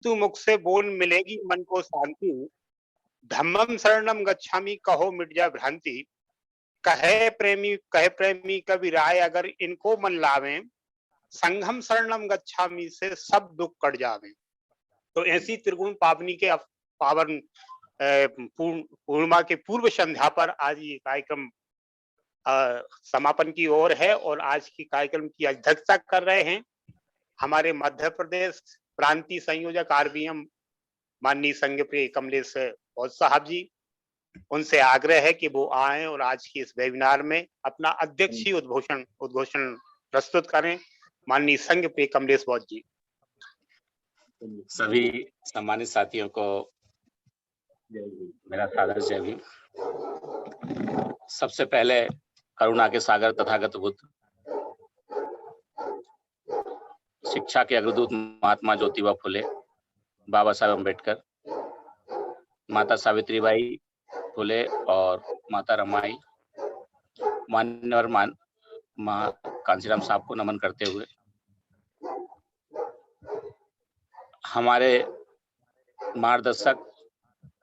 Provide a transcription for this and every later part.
मृत्यु मुख से बोल मिलेगी मन को शांति, धम्मम शरणम गच्छामि कहो मिट जाए भ्रांति, कहे प्रेमी कवि राय अगर इनको मन लावे, संघम शरणम गच्छामि से सब दुख कट जावे। तो ऐसी त्रिगुण पावनी के पावन पूर्णिमा के पूर्व संध्या पर आज ये कार्यक्रम समापन की ओर है और आज की कार्यक्रम की अध्यक्षता कर रहे हैं हमारे मध्य प्रदेश प्रांतीय संयोजक आरबीएम माननीय संघ प्रिय कमलेश बौद्ध साहब जी। उनसे आग्रह है कि वो आए और आज की इस वेबिनार में अपना अध्यक्षीय उद्घोषण प्रस्तुत करें। माननीय संघ प्रिय कमलेश बौद्ध जी। सभी सम्मानित साथियों को मेरा सादर जय भीम। सबसे पहले करुणा के सागर तथागत बुद्ध, शिक्षा के अग्रदूत महात्मा ज्योतिबा फुले, बाबा साहेब अम्बेडकर, माता सावित्रीबाई फुले और माता रमाई, मान्यवर कांसीराम साहब को नमन करते हुए हमारे मार्गदर्शक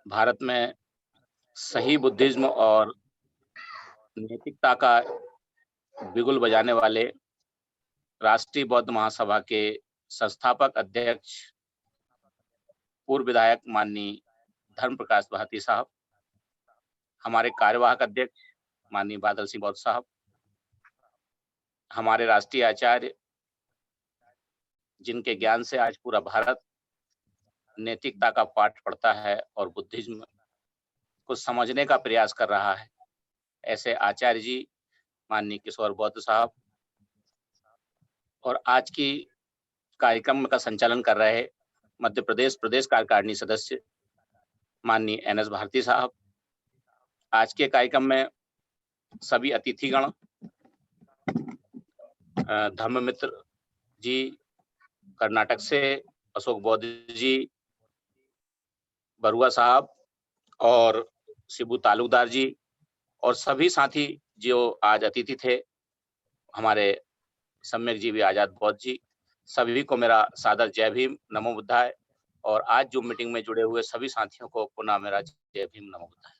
भारत में सही बुद्धिज्म और नैतिकता का बिगुल बजाने वाले राष्ट्रीय बौद्ध महासभा के संस्थापक अध्यक्ष पूर्व विधायक माननीय धर्म प्रकाश भारती साहब, हमारे कार्यवाहक अध्यक्ष माननीय बादल सिंह बौद्ध साहब, हमारे राष्ट्रीय आचार्य जिनके ज्ञान से आज पूरा भारत नैतिकता का पाठ पढ़ता है और बुद्धिज्म को समझने का प्रयास कर रहा है, ऐसे आचार्य जी माननीय किशोर बौद्ध साहब, और आज की कार्यक्रम का संचालन कर रहे मध्य प्रदेश प्रदेश कार्यकारिणी सदस्य माननीय एनएस भारती साहब। आज के कार्यक्रम में सभी अतिथिगण, धर्ममित्र जी कर्नाटक से, अशोक बौद्ध जी बरुआ साहब और शिबू तालुकदार जी और सभी साथी जो आज अतिथि थे, हमारे सम्यक जी भी आजाद बौद्ध जी, सभी को मेरा सादर जय भीम नमो बुद्धाय। और आज जो मीटिंग में जुड़े हुए सभी साथियों को पुनः मेरा जय भीम नमो बुद्धाय।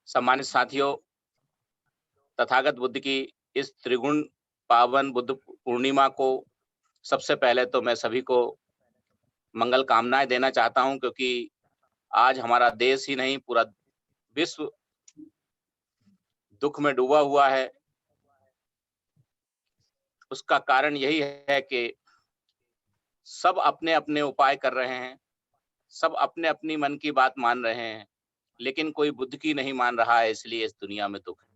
सम्मानित साथियों, तथागत बुद्ध की इस त्रिगुण पावन बुद्ध पूर्णिमा को सबसे पहले तो मैं सभी को मंगल कामनाएं देना चाहता हूं, क्योंकि आज हमारा देश ही नहीं पूरा विश्व दुख में डूबा हुआ है। उसका कारण यही है कि सब अपने अपने उपाय कर रहे हैं, सब अपने अपनी मन की बात मान रहे हैं, लेकिन कोई बुद्ध की नहीं मान रहा है, इसलिए इस दुनिया में दुख है।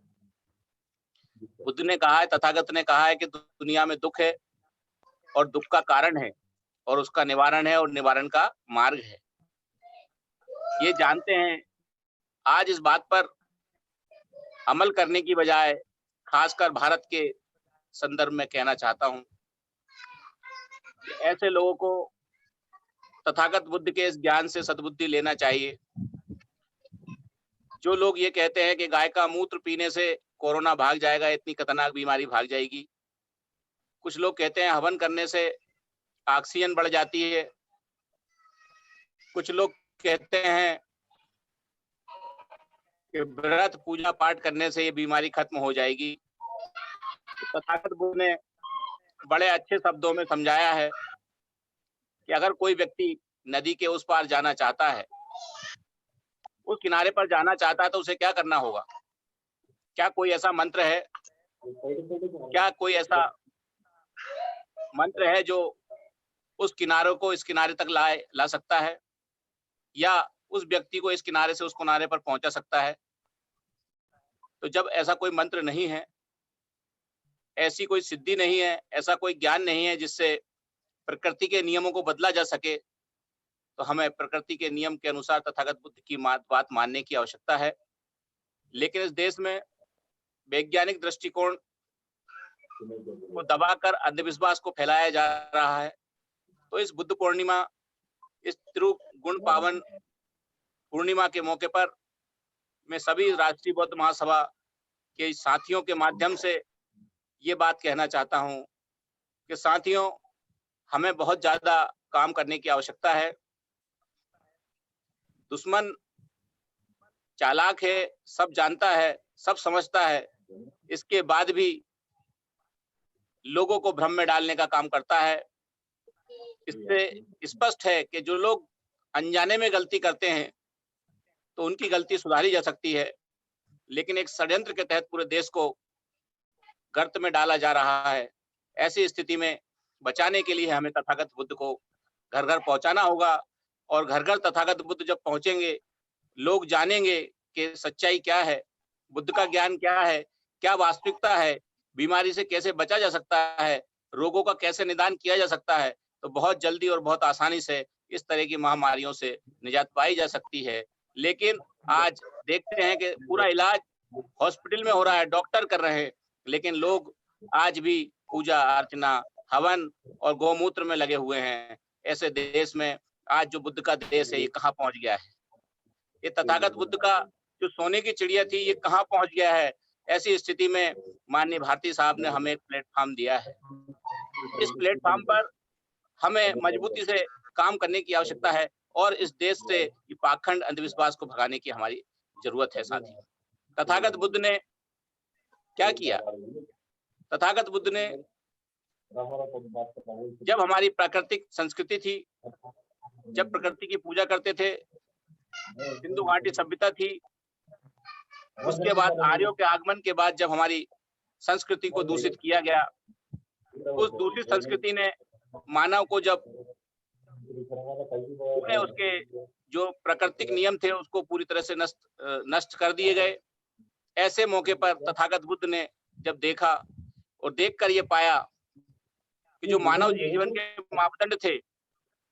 बुद्ध ने कहा है, तथागत ने कहा है कि दुनिया में दुख है और दुख का कारण है और उसका निवारण है और निवारण का मार्ग है। ये जानते हैं। आज इस बात पर अमल करने की बजाय खासकर भारत के संदर्भ में कहना चाहता हूं, ऐसे लोगों को तथागत बुद्ध के इस ज्ञान से सद्बुद्धि लेना चाहिए। जो लोग ये कहते हैं कि गाय का मूत्र पीने से कोरोना भाग जाएगा, इतनी खतरनाक बीमारी भाग जाएगी। कुछ लोग कहते हैं हवन करने से ऑक्सीजन बढ़ जाती है। कुछ लोग कहते हैं कि व्रत पूजा पाठ करने से ये बीमारी खत्म हो जाएगी। तथागत बुद्ध ने बड़े अच्छे शब्दों में समझाया है कि अगर कोई व्यक्ति नदी के उस पार जाना चाहता है, उस किनारे पर जाना चाहता है, तो उसे क्या करना होगा? क्या कोई ऐसा मंत्र है? क्या कोई ऐसा मंत्र है जो उस किनारे को इस किनारे तक ला सकता है, या उस व्यक्ति को इस किनारे से उस किनारे पर पहुंचा सकता है? तो जब ऐसा कोई मंत्र नहीं है, ऐसी कोई सिद्धि नहीं है, ऐसा कोई ज्ञान नहीं है जिससे प्रकृति के नियमों को बदला जा सके, तो हमें प्रकृति के नियम के अनुसार तथागत बुद्ध की बात मानने की आवश्यकता है। लेकिन इस देश में वैज्ञानिक दृष्टिकोण को दबाकर अंधविश्वास को फैलाया जा रहा है। तो इस बुद्ध पूर्णिमा, इस त्रिगुण पावन पूर्णिमा के मौके पर मैं सभी राष्ट्रीय बौद्ध महासभा के साथियों के माध्यम से ये बात कहना चाहता हूं कि साथियों, हमें बहुत ज्यादा काम करने की आवश्यकता है। दुश्मन चालाक है, सब जानता है, सब समझता है, इसके बाद भी लोगों को भ्रम में डालने का काम करता है। इससे स्पष्ट है कि जो लोग अनजाने में गलती करते हैं, तो उनकी गलती सुधारी जा सकती है, लेकिन एक षड्यंत्र के तहत पूरे देश को गर्त में डाला जा रहा है। ऐसी स्थिति में बचाने के लिए हमें तथागत बुद्ध को घर-घर पहुँचाना होगा, और घर-घर तथागत बुद्ध जब पहुँचेंगे, लोग जानेंगे कि सच्चाई क्या है, बुद्ध का ज्ञान क्या है, क्या वास्तविकता है, बीमारी से कैसे बचा जा सकता है, रोगों का कैसे निदान किया जा सकता है, तो बहुत जल्दी और बहुत आसानी से इस तरह की महामारियों से निजात पाई जा सकती है। लेकिन आज देखते हैं कि पूरा इलाज हॉस्पिटल में हो रहा है, डॉक्टर कर रहे हैं, लेकिन लोग आज भी पूजा अर्चना, हवन और गौमूत्र में लगे हुए हैं। ऐसे देश में आज जो बुद्ध का देश है, ये कहाँ पहुँच गया है? ये तथागत बुद्ध का जो सोने की चिड़िया थी, ये कहाँ पहुँच गया है? ऐसी स्थिति में माननीय भारती साहब ने हमें एक प्लेटफ़ॉर्म दिया है। इस प्लेटफ़ॉर्म पर हमें मजबूती से काम करने की आवश्यकता है, और इस देश से ये पाखंड अंधविश्वास को भगाने की हमारी ज़रूरत है साथियों। तथागत बुद्ध ने क्या किया? तथागत बुद्ध ने जब हमारी प्राकृतिक संस्कृति थी, जब प्रकृति की पूजा करते थे, सिंधु घाटी सभ्यता थी, उसके बाद आर्यों के आगमन के बाद जब हमारी संस्कृति को दूषित किया गया, उस दूषित संस्कृति ने मानव को जब पूरे उसके जो प्राकृतिक नियम थे उसको पूरी तरह से नष्ट कर दिए गए। ऐसे मौके पर तथागत बुद्ध ने जब देखा और देखकर ये पाया कि जो मानव जीवन के मापदंड थे,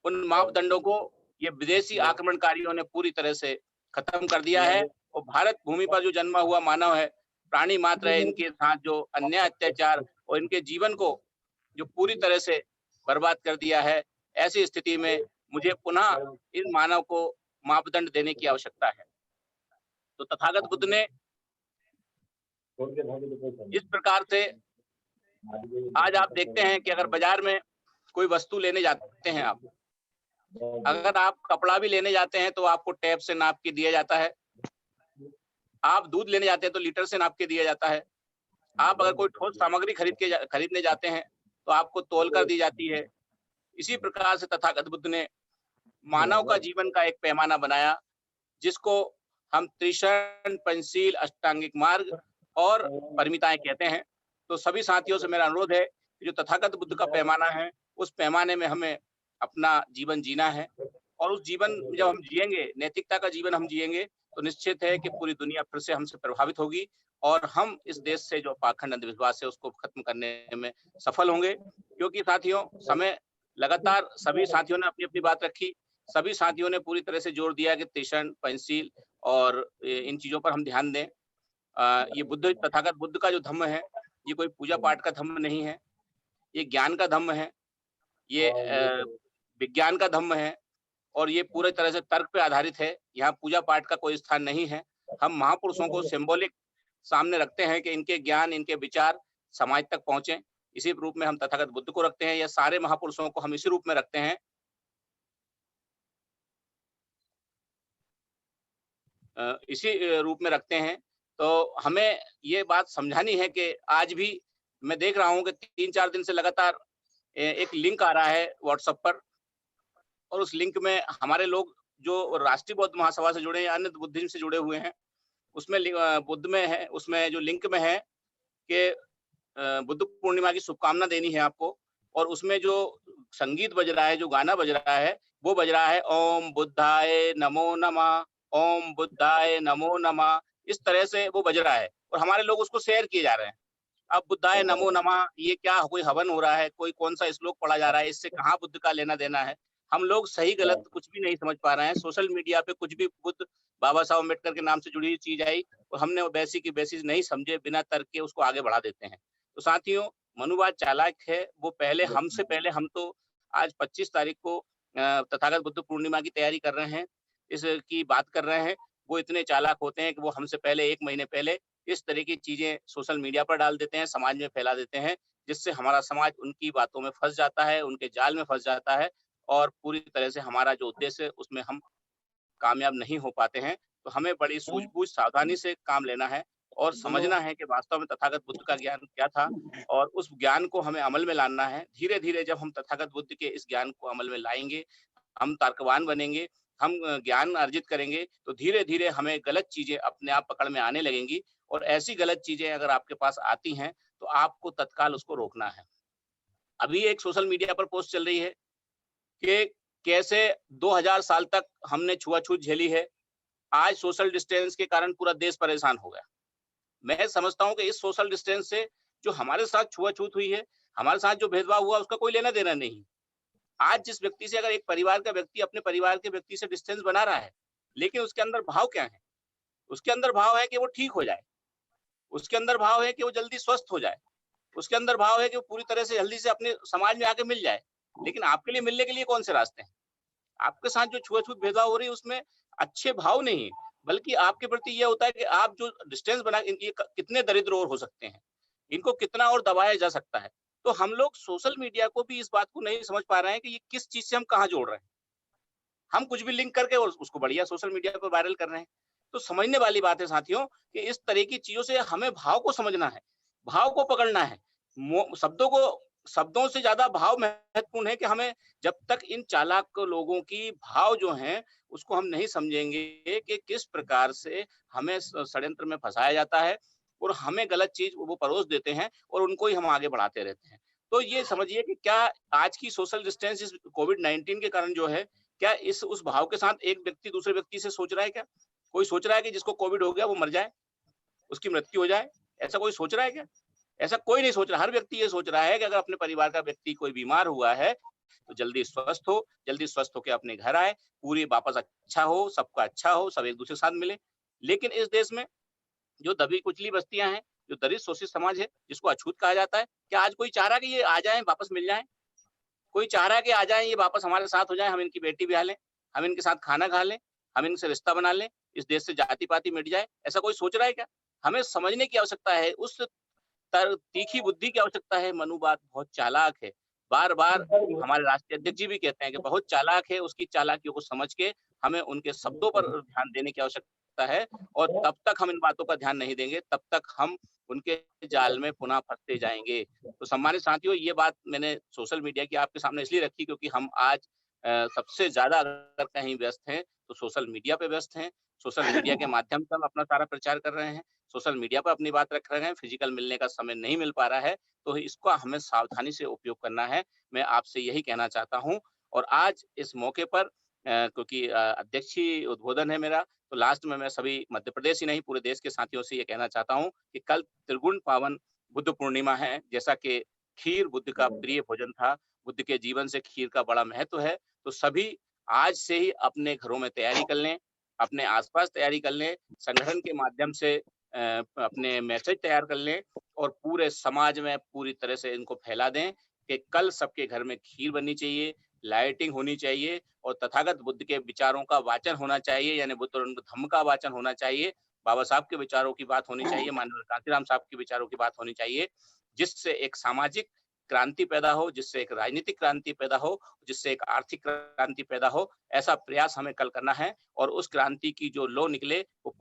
उन मापदंडों को ये विदेशी आक्रमणकारियों ने पूरी तरह से खत्म कर दिया है, और भारत भूमि पर जो जन्मा हुआ मानव है, प्राणी मात्र है, इनके साथ जो अन्याय अत्याचार और इनके जीवन को जो पूरी तरह से बर्बाद कर दिया है, ऐसी स्थिति में मुझे पुनः इन मानव को मापदंड देने की आवश्यकता है। तो तथागत बुद्ध ने इस प्रकार से आज आप देखते हैं कि अगर बाजार में कोई वस्तु लेने जाते हैं आप, अगर आप कपड़ा भी लेने जाते हैं तो आपको टैप से नाप के दिया जाता है। आप दूध लेने जाते हैं तो लीटर से नाप के दिया जाता है। आप अगर कोई ठोस सामग्री खरीदने जाते हैं तो आपको तौल कर दी जाती है। इसी प्रकार से तथागत बुद्ध ने मानव का जीवन का एक पैमाना बनाया, जिसको हम त्रिशरण, पंचशील, अष्टांगिक मार्ग और परिमिताएं कहते हैं। तो सभी साथियों से मेरा अनुरोध है कि जो तथागत बुद्ध का पैमाना है, उस पैमाने में हमें अपना जीवन जीना है, और उस जीवन जब हम जिएंगे, नैतिकता का जीवन हम जिएंगे, तो निश्चित है कि पूरी दुनिया फिर से हमसे प्रभावित होगी, और हम इस देश से जो पाखंड अंधविश्वास है उसको खत्म करने में सफल होंगे। क्योंकि साथियों, समय लगातार सभी साथियों ने अपनी-अपनी बात रखी, सभी साथियों ने पूरी तरह से जोर दिया कि त्रिशरण, पंचशील और इन चीज़ों पर हम ध्यान दें। ये तथागत बुद्ध का जो धम्म है, ये कोई पूजा-पाठ का धम्म नहीं है, ये ज्ञान का धम्म है, ये विज्ञान का धम्म है, और ये पूरी तरह से तर्क पे आधारित है। यहाँ पूजा-पाठ का कोई स्थान नहीं है। हम महापुरुषों को सिंबॉलिक सामने रखते हैं कि इनके ज्ञान, इनके विचार समाज तक पहुँचे। इसी रूप में हम तथागत बुद्ध को रखते हैं, या सारे महापुरुषों को हम इसी रूप में रखते हैं। इसी रूप में रखते हैं। तो हमें ये बात समझानी है कि आज भी मैं देख रहा हूँ कि 3-4 दिन से लगातार एक लिंक आ रहा है व्हाट्सएप पर, और उस लिंक में हमारे लोग जो राष्ट्रीय बौद्ध महासभा से जुड़े हैं, अन्य बुद्धिज्म से जुड़े हुए हैं, उसमें बुद्ध में है, उसमें जो लिंक में है कि बुद्ध पूर्णिमा की शुभकामना देनी है आपको, और उसमें जो संगीत बज रहा है, जो गाना बज रहा है, वो बज रहा है ओम बुद्धाय नमो नमः, ओम बुद्धाय नमो नमः। इस तरह से वो बज रहा है, और हमारे लोग उसको शेयर किए जा रहे हैं। अब बुद्धाय नमो नमः, ये क्या कोई हवन हो रहा है, कोई कौन-सा श्लोक पढ़ा जा रहा है, इससे कहाँ बुद्ध का लेना-देना है? हम लोग सही गलत कुछ भी नहीं समझ पा रहे हैं। सोशल मीडिया पे कुछ भी बुद्ध, बाबा साहब अम्बेडकर के नाम से जुड़ी हुई चीज़ आई, और हमने वो वैसी की वैसी नहीं समझे, बिना तर्क के उसको आगे बढ़ा देते हैं। तो साथियों, मनुवाद चालाक है, वो हमसे पहले हम तो आज 25 तारीख को तथागत बुद्ध पूर्णिमा की तैयारी कर रहे हैं, इसकी बात कर रहे हैं। वो इतने चालाक होते हैं कि वो हमसे पहले 1 महीने पहले इस तरह की चीज़ें सोशल मीडिया पर डाल देते हैं, समाज में फैला देते हैं, जिससे हमारा समाज उनकी बातों में फँस जाता है, उनके जाल में फँस जाता है, और पूरी तरह से हमारा जो उद्देश्य है उसमें हम कामयाब नहीं हो पाते हैं। तो हमें बड़ी सूझबूझ सावधानी से काम लेना है और समझना है कि वास्तव में तथागत बुद्ध का ज्ञान क्या था और उस ज्ञान को हमें अमल में लाना है। धीरे-धीरे जब हम तथागत बुद्ध के इस ज्ञान को अमल में लाएँगे, हम तर्कवान बनेंगे, हम ज्ञान अर्जित करेंगे, तो धीरे-धीरे हमें गलत चीज़ें अपने आप पकड़ में आने लगेंगी और ऐसी गलत चीज़ें अगर आपके पास आती हैं, तो आपको तत्काल उसको रोकना है। अभी एक सोशल मीडिया पर पोस्ट चल रही है कि कैसे 2000 साल तक हमने छुआ-छूत झेली है, आज सोशल डिस्टेंस के कारण पूरा देश परेशान हो गया। मैं समझता हूँ कि इस सोशल डिस्टेंस से जो हमारे साथ छुआ-छूत हुई है, हमारे साथ जो भेदभाव हुआ उसका कोई लेना-देना नहीं। आज जिस व्यक्ति से अगर एक परिवार का व्यक्ति अपने परिवार के व्यक्ति से डिस्टेंस बना रहा है, लेकिन उसके अंदर भाव क्या है? उसके अंदर भाव है कि वो ठीक हो जाए, उसके अंदर भाव है कि वो जल्दी स्वस्थ हो जाए, उसके अंदर भाव है कि वो पूरी तरह से जल्दी से अपने समाज में आके मिल जाए। लेकिन आपके लिए मिलने के लिए कौन से रास्ते हैं? आपके साथ जो छुआ-छूत भेदभाव हो रही है उसमें अच्छे भाव नहीं, बल्कि आपके प्रति ये होता है कि आप जो डिस्टेंस बना ये कितने दरिद्र और हो सकते हैं, इनको कितना और दबाया जा सकता है। तो हम लोग सोशल मीडिया को भी इस बात को नहीं समझ पा रहे हैं कि ये किस चीज़ से हम कहाँ जोड़ रहे हैं। हम कुछ भी लिंक करके और उसको बढ़िया सोशल मीडिया पे वायरल कर रहे हैं। तो समझने वाली बात है साथियों कि इस तरह की चीज़ों से हमें भाव को समझना है, भाव को पकड़ना है। शब्दों से ज़्यादा भाव महत्वपूर्ण है कि हमें जब तक इन चालाक लोगों की भाव जो हैं, उसको हम नहीं समझेंगे कि किस प्रकार से हमें षड्यंत्र में फँसाया जाता है और हमें गलत चीज़ वो परोस देते हैं और उनको ही हम आगे बढ़ाते रहते हैं। तो ये समझिए कि क्या आज की सोशल डिस्टेंस इस कोविड-19 के कारण जो है, क्या इस उस भाव के साथ एक व्यक्ति दूसरे व्यक्ति से सोच रहा है क्या? कोई सोच रहा है कि जिसको कोविड हो गया वो मर जाए, उसकी मृत्यु हो जाए? ऐसा कोई सोच रहा है क्या? ऐसा कोई नहीं सोच रहा। हर व्यक्ति ये सोच रहा है कि अगर अपने परिवार का व्यक्ति कोई बीमार हुआ है, तो जल्दी स्वस्थ होके अपने घर आए, पूरी वापस अच्छा हो, सबका अच्छा हो, सब एक-दूसरे के साथ मिले। लेकिन इस देश में जो दबी-कुचली बस्तियाँ हैं, जो दलित शोषित समाज है, जिसको अछूत कहा जाता है, क्या आज कोई चाह रहा है कि ये आ जाएँ, वापस मिल जाएँ? कोई चाह रहा है कि आ जाएँ, ये वापस हमारे साथ हो जाएँ, हम इनकी बेटी ब्याह लें, हम इनके साथ खाना खा लें, हम इनसे रिश्ता बना लें, इस देश से जाति-पाति मिट जाए, ऐसा कोई सोच रहा है क्या? हमें समझने की आवश्यकता है, उस तीखी बुद्धि की आवश्यकता है, मनु बात बहुत चालाक है। बार-बार हमारे राष्ट्रीय अध्यक्ष जी भी कहते हैं कि बहुत चालाक है, उसकी चालाकियों को समझ के हमें उनके शब्दों पर ध्यान देने की आवश्यकता है और तब तक हम इन बातों का ध्यान नहीं देंगे, तब तक हम उनके जाल में पुनः फँसते जाएँगे। तो सम्मानित साथियों, ये बात मैंने सोशल मीडिया की आपके सामने इसलिए रखी क्योंकि हम आज सबसे ज़्यादा अगर कहीं व्यस्त हैं, तो सोशल मीडिया पे व्यस्त हैं। सोशल मीडिया के माध्यम से हम अपना सारा प्रचार कर रहे हैं। सोशल मीडिया पर अपनी बात रख रहे हैं, फिजिकल मिलने का समय नहीं मिल पा रहा है, तो इसका हमें सावधानी से उपयोग करना है। मैं आपसे यही कहना चाहता हूँ और आज इस मौके पर क्योंकि अध्यक्ष ही उद्बोधन है मेरा, तो लास्ट में मैं सभी मध्य प्रदेश ही नहीं पूरे देश के साथियों से ये कहना चाहता हूँ कि कल त्रिगुण पावन बुद्ध पूर्णिमा है। जैसा कि खीर बुद्ध का प्रिय भोजन था, बुद्ध के जीवन से खीर का बड़ा महत्व है, तो सभी आज से ही अपने घरों में तैयारी कर लें, अपने आस-पास तैयारी कर लें, संगठन के माध्यम से अपने मैसेज तैयार कर लें और पूरे समाज में पूरी तरह से इनको फैला दें कि कल सबके घर में खीर बननी चाहिए, लाइटिंग होनी चाहिए और तथागत बुद्ध के विचारों का वाचन होना चाहिए, यानी बुद्ध और धम्म का वाचन होना चाहिए। बाबा साहब के विचारों की बात होनी चाहिए, माननीय कांशीराम साहब के विचारों की बात होनी चाहिए, जिससे एक सामाजिक क्रांति पैदा हो, जिससे एक राजनीतिक क्रांति पैदा हो, जिससे एक आर्थिक क्रांति पैदा हो। ऐसा प्रयास हमें कल करना है और उस क्रांति की जो लौ निकले, वो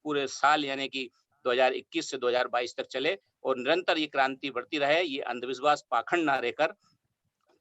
पूरे साल यानी कि 2021 से 2022 तक चले और निरंतर ये क्रांति बढ़ती रहे। ये अंधविश्वास पाखंड ना रहकर,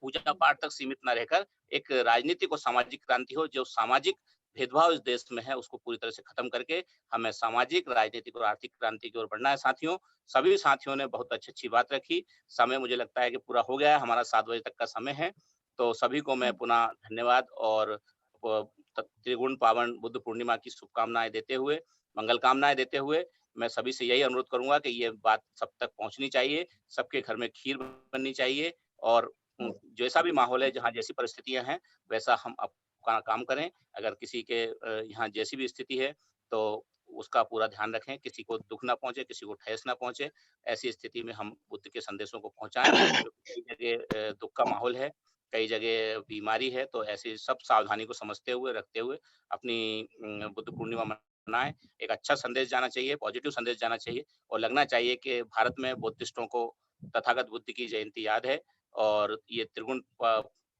पूजा पाठ तक सीमित ना रहकर एक राजनीतिक और सामाजिक क्रांति हो, जो सामाजिक भेदभाव इस देश में है उसको पूरी तरह से खत्म करके हमें सामाजिक, राजनीतिक और आर्थिक क्रांति की ओर बढ़ना है साथियों। सभी साथियों ने बहुत अच्छी-अच्छी बात रखी। समय मुझे लगता है कि पूरा हो गया है, हमारा 7 बजे तक का समय है। तो सभी को मैं पुनः धन्यवाद और प त्रिगुण पावन बुद्ध पूर्णिमा की शुभकामनाएँ देते हुए, मंगल कामनाएँ देते हुए, मैं सभी से यही अनुरोध करूँगा कि ये बात सब तक पहुँचनी चाहिए, सबके घर में खीर बननी चाहिए और जैसा भी माहौल है, जहाँ जैसी परिस्थितियाँ हैं, वैसा हम का काम करें। अगर किसी के यहाँ जैसी भी स्थिति है, तो उसका पूरा ध्यान रखें, किसी को दुःख ना पहुँचे, किसी को ठेस ना पहुँचे। ऐसी स्थिति में हम बुद्ध के संदेशों को पहुँचाएँ, क्योंकि कई जगह दुःख का माहौल है, कई जगह बीमारी है, तो ऐसी सब सावधानी को समझते हुए, रखते हुए अपनी बुद्ध पूर्णिमा मनाएँ। एक अच्छा संदेश जाना चाहिए, पॉजिटिव संदेश जाना चाहिए और लगना चाहिए कि भारत में बुद्धिस्टों को तथागत बुद्ध की जयंती याद है और ये त्रिगुण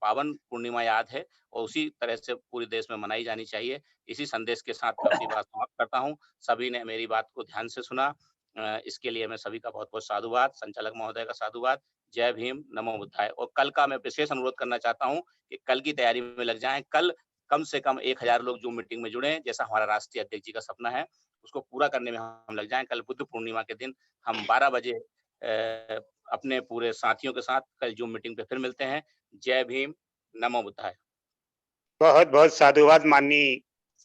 पावन पूर्णिमा याद है और उसी तरह से पूरे देश में मनाई जानी चाहिए। इसी संदेश के साथ मैं अपनी बात समाप्त करता हूँ। सभी ने मेरी बात को ध्यान से सुना। इसके लिए मैं सभी का बहुत-बहुत साधुवाद, संचालक महोदय का साधुवाद। जय भीम, नमो बुद्धाय। और कल का मैं विशेष अनुरोध करना चाहता हूँ कि कल की तैयारी में लग जाएँ। कल कम से कम 1000 लोग ज़ूम मीटिंग में जुड़ें, जैसा हमारा राष्ट्रीय अध्यक्ष जी का सपना है, उसको पूरा करने में हम लग जाएँ। कल बुद्ध पूर्णिमा के दिन हम 12 बजे अपने पूरे साथियों के साथ कल ज़ूम मीटिंग पे फिर मिलते हैं। जय भीम, नमो बुद्धाय। बहुत-बहुत साधुवाद माननीय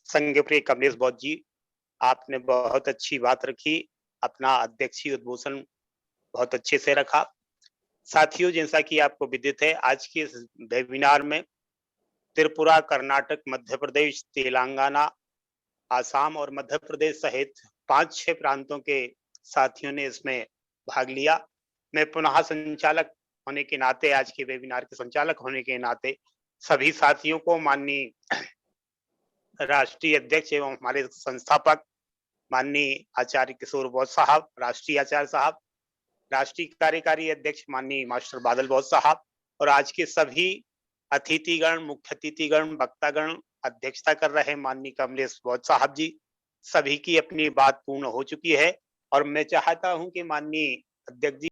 संघ प्रिय कमलेश बौद्ध जी। आपने बहुत अच्छी बात रखी। अपना अध्यक्षीय उद्बोधन बहुत अच्छे से रखा। साथियों, जैसा कि आपको विदित है, आज के इस वेबिनार में त्रिपुरा, कर्नाटक, मध्य प्रदेश, तेलंगाना, आसाम और मध्य प्रदेश सहित 5-6 प्रांतों के साथियों ने इसमें भाग लिया। मैं पुनः संचालक होने के नाते, आज के वेबिनार के संचालक होने के नाते सभी साथियों को, माननीय राष्ट्रीय अध्यक्ष एवं हमारे संस्थापक माननीय आचार्य किशोर बौद्ध साहब, राष्ट्रीय आचार्य साहब, राष्ट्रीय कार्यकारी अध्यक्ष माननीय मास्टर बादल बौद्ध साहब और आज के सभी अतिथिगण, मुख्य अतिथिगण, वक्तागण, अध्यक्षता कर रहे माननीय कमलेश बौद्ध साहब जी, सभी की अपनी बात पूर्ण हो चुकी है और मैं चाहता हूं कि माननीय अध्यक्ष जी